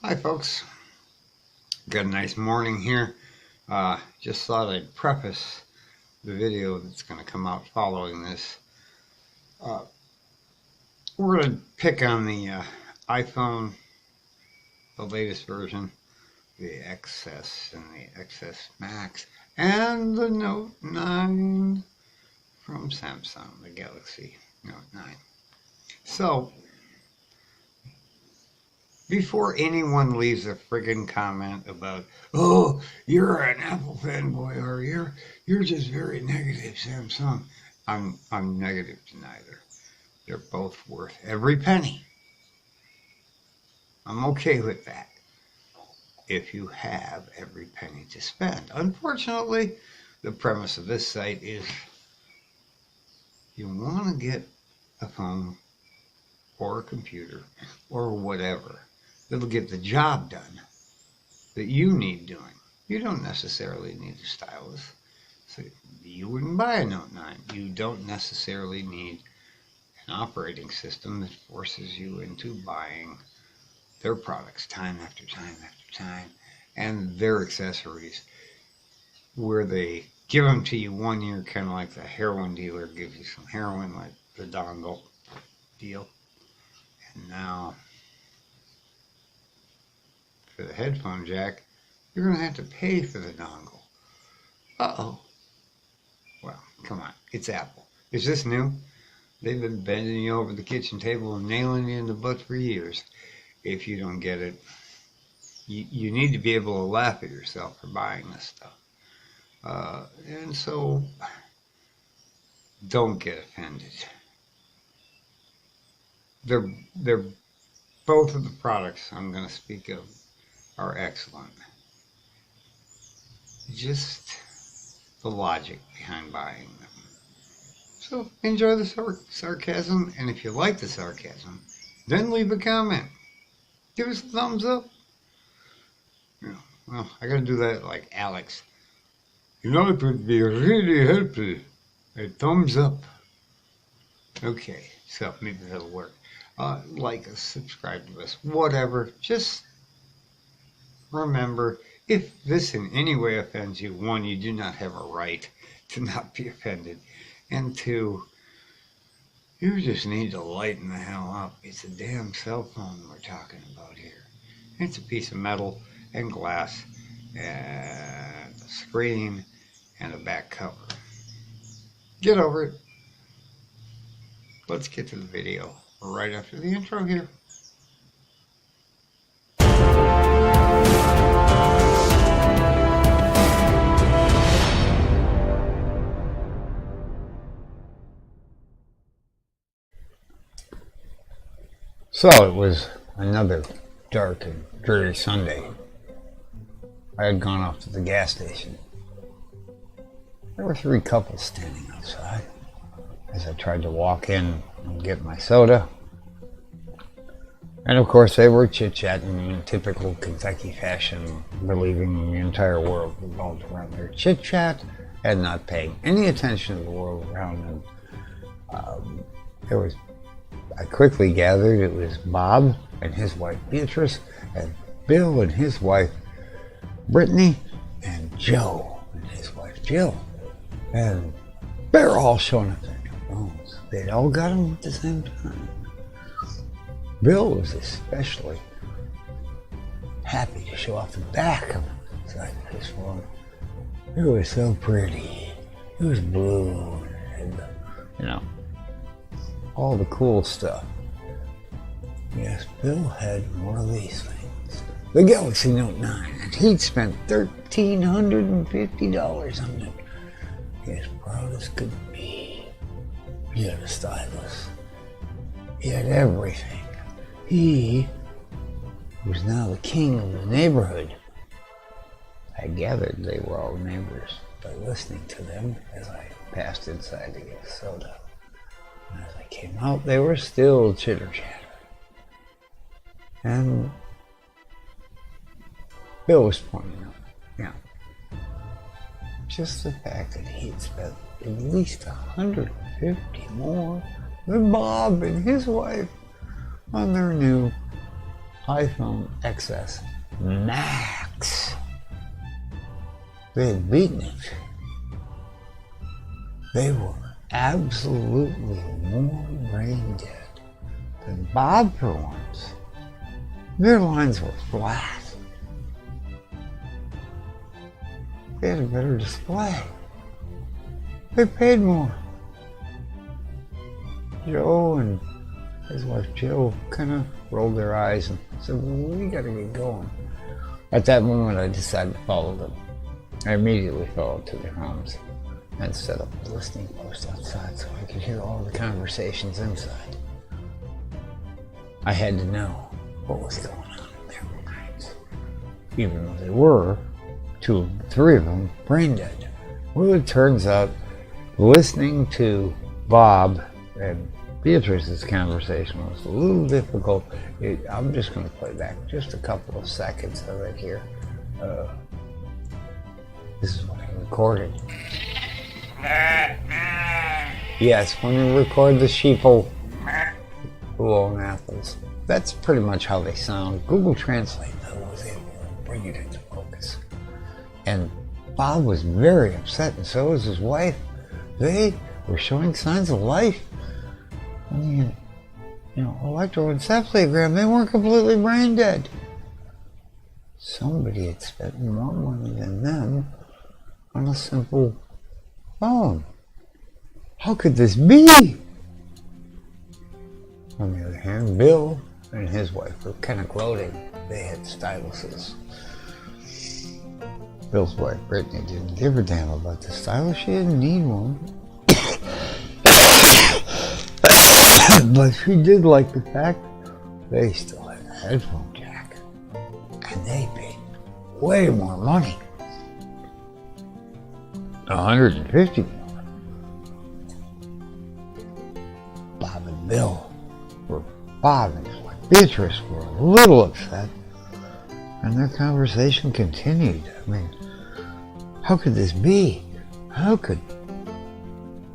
Hi folks, got a nice morning here. Just thought I'd preface the video that's going to come out following this. Uh, we're going to pick on the iPhone, the latest version, the XS and the XS Max, and the Note 9 from Samsung, the Galaxy Note 9. So, before anyone leaves a friggin' comment about, oh, you're an Apple fanboy, or you're just very negative, Samsung. I'm negative to neither. They're both worth every penny. I'm okay with that if you have every penny to spend. Unfortunately, the premise of this site is you want to get a phone or a computer or whatever that'll get the job done that you need doing. You don't necessarily need a stylus. So you wouldn't buy a Note 9. You don't necessarily need an operating system that forces you into buying their products time after time after time, and their accessories, where they give them to you 1 year, kind of like the heroin dealer gives you some heroin, like the dongle deal. And now, for the headphone jack, you're going to have to pay for the dongle. Uh-oh. Well, come on. It's Apple. Is this new? They've been bending you over the kitchen table and nailing you in the butt for years. If you don't get it, you need to be able to laugh at yourself for buying this stuff. And so, don't get offended. They're both of the products I'm going to speak of are excellent. Just the logic behind buying them. So enjoy the sarcasm, and if you like the sarcasm, then leave a comment. Give us a thumbs up. Well, I gotta do that like Alex. It would be really helpful. A thumbs up. Okay, so maybe that'll work. Like us, subscribe to us, whatever. Just remember, if this in any way offends you, one, you do not have a right to not be offended. And two, you just need to lighten the hell up. It's a damn cell phone we're talking about here. It's a piece of metal and glass and a screen and a back cover. Get over it. Let's get to the video right after the intro here. So it was another dark and dreary Sunday. I had gone off to the gas station. There were 3 couples standing outside as I tried to walk in and get my soda. And of course they were chit-chatting in typical Kentucky fashion, believing the entire world revolved around their chit-chat and not paying any attention to the world around them. I quickly gathered it was Bob and his wife Beatrice, and Bill and his wife Brittany, and Joe and his wife Jill. And they're all showing up their new phones. They'd all got them at the same time. Bill was especially happy to show off the back of his phone. It was so pretty. It was blue and all the cool stuff. Yes, Bill had one of these things. The Galaxy Note 9, and he'd spent $1,350 on it. He was proud as could be. He had a stylus. He had everything. He was now the king of the neighborhood. I gathered they were all neighbors by listening to them as I passed inside to get a soda. And as I came out, they were still chitter-chatter. And Bill was pointing out, just the fact that he'd spent at least $150 more than Bob and his wife on their new iPhone XS Max. They had beaten it. They were absolutely more brain dead than Bob for once. Their lines were flat. They had a better display. They paid more. Joe and his wife Jill kind of rolled their eyes and said, well, we gotta get going. At that moment, I decided to follow them. I immediately followed to their homes and set up a listening post outside so I could hear all the conversations inside. I had to know what was going on in their minds, even though they were, 2, 3 of them, brain dead. Well, it turns out listening to Bob and Beatrice's conversation was a little difficult. I'm just going to play back just a couple of seconds of it here. This is what I recorded. Yes, when you record the sheeple who own apples, that's pretty much how they sound. Google Translate, though, was able to bring it into focus. And Bob was very upset, and so was his wife. They were showing signs of life. On the electroencephalogram, they weren't completely brain dead. Somebody had spent more money than them on a simple phone. How could this be? On the other hand, Bill and his wife were kind of gloating. They had styluses. Bill's wife, Brittany, didn't give a damn about the stylus. She didn't need one. But she did like the fact they still had a headphone jack. And they paid way more money. $150 more. Bob and Bill were, Bob and his wife Beatrice were a little upset. And their conversation continued. I mean, how could this be? How could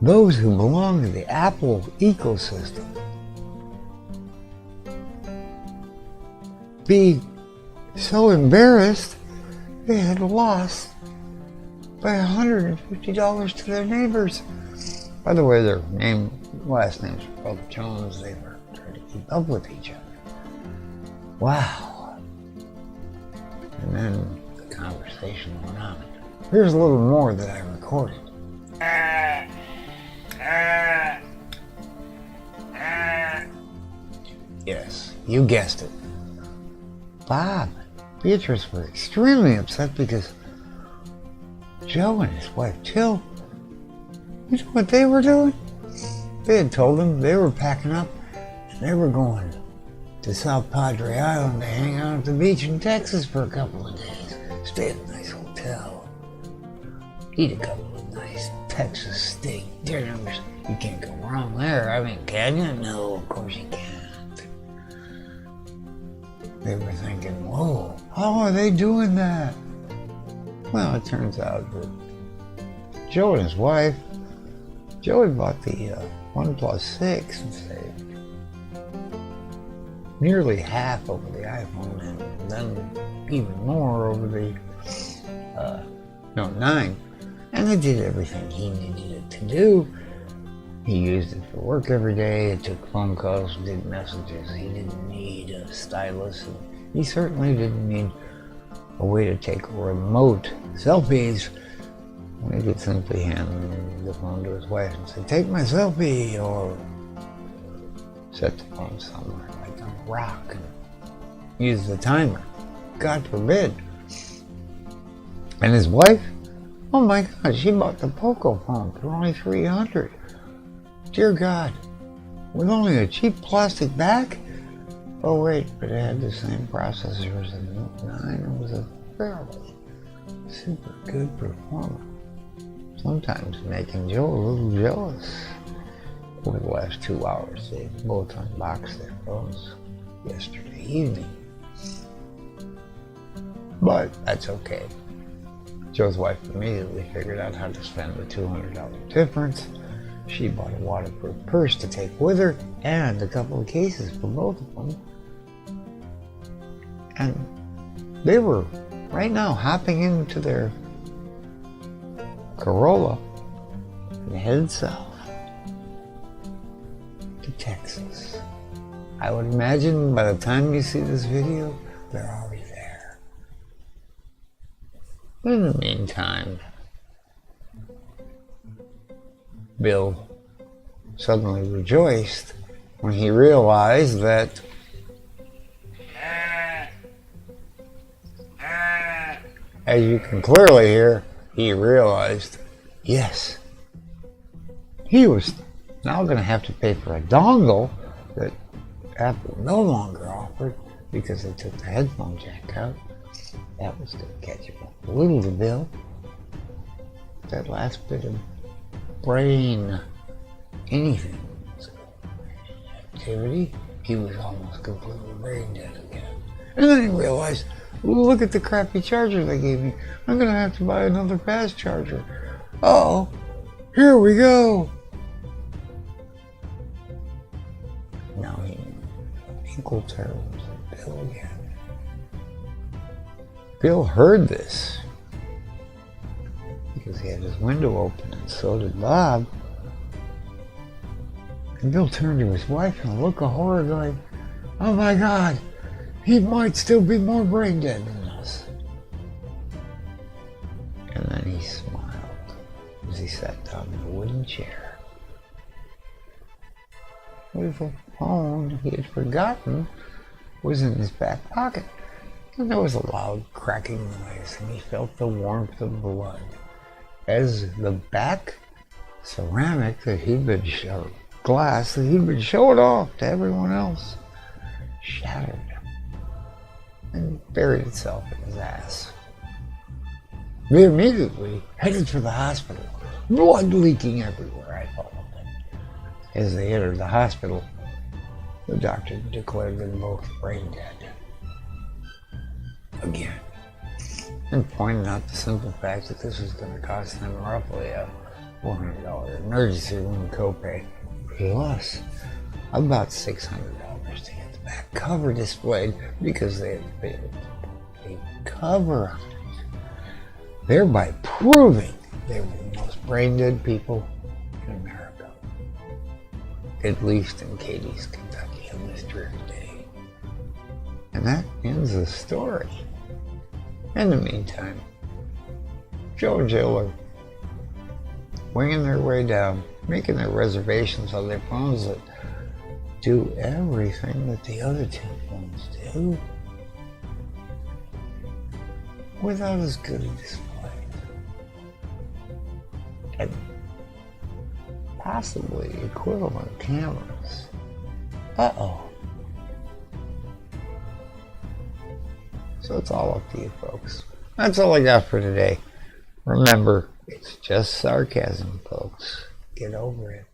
those who belong to the Apple ecosystem be so embarrassed they had lost by $150 to their neighbors? By the way, their last names were both Jones. They were trying to keep up with each other. Wow. And then the conversation went on. Here's a little more that I recorded. Yes, you guessed it. Bob and Beatrice were extremely upset because Joe and his wife Jill, you know what they were doing? They had told them they were packing up and they were going to South Padre Island to hang out at the beach in Texas for a couple of days, stay at a nice hotel, eat a couple of nice Texas steak dinners. You can't go wrong there. I mean, can you? No, of course you can't. They were thinking, whoa, how are they doing that? Well, it turns out that Joe and his wife, Joe had bought the OnePlus 6 and saved nearly half over the iPhone, and then even more over the Note 9. And they did everything he needed it to do. He used it for work every day. It took phone calls, did messages. He didn't need a stylus. And he certainly didn't need a way to take remote selfies when he could simply hand the phone to his wife and say, take my selfie, or set the phone somewhere like on a rock and use the timer. God forbid. And his wife, oh my God, she bought the Poco phone for only $300. Dear God, with only a cheap plastic back? Oh wait, but it had the same processor as the Note 9. It was a fairly super good performer. Sometimes making Joe a little jealous. Over the last 2 hours, they both unboxed their phones yesterday evening. But that's okay. Joe's wife immediately figured out how to spend the $200 difference. She bought a waterproof purse to take with her and a couple of cases for both of them. And they were right now hopping into their Corolla and headed south to Texas. I would imagine by the time you see this video, they're already there. In the meantime, Bill suddenly rejoiced when he realized that as you can clearly hear, he realized, yes, he was now going to have to pay for a dongle that Apple no longer offered because they took the headphone jack out. That was going to catch him up a little to Bill. That last bit of brain anything activity, he was almost completely brain dead again. And then he realized, look at the crappy charger they gave me. I'm going to have to buy another fast charger. Uh-oh, here we go. Now he equal terms with Bill again. Bill heard this because he had his window open, and so did Bob. And Bill turned to his wife and a look of horror going, oh my God, he might still be more brain dead than us. And then he smiled as he sat down in a wooden chair with a phone he had forgotten was in his back pocket. And there was a loud cracking noise, and he felt the warmth of blood as the back ceramic that he'd been glass that he'd been showing off to everyone else shattered and buried itself in his ass. They immediately headed for the hospital, blood leaking everywhere. I followed them. As they entered the hospital, the doctor declared them both brain dead. Again. And pointed out the simple fact that this was going to cost them roughly a $400 emergency room copay, plus about $600 to get the back cover displayed because they had failed to put a cover on it, thereby proving they were the most brain dead people in America, at least in Katie's, Kentucky, on this dreary day. And that ends the story. In the meantime, Joe and Jill are winging their way down, making their reservations on their phones that do everything that the other two phones do without as good a display. And possibly equivalent cameras. Uh-oh. So it's all up to you folks. That's all I got for today. Remember, it's just sarcasm, folks. Get over it.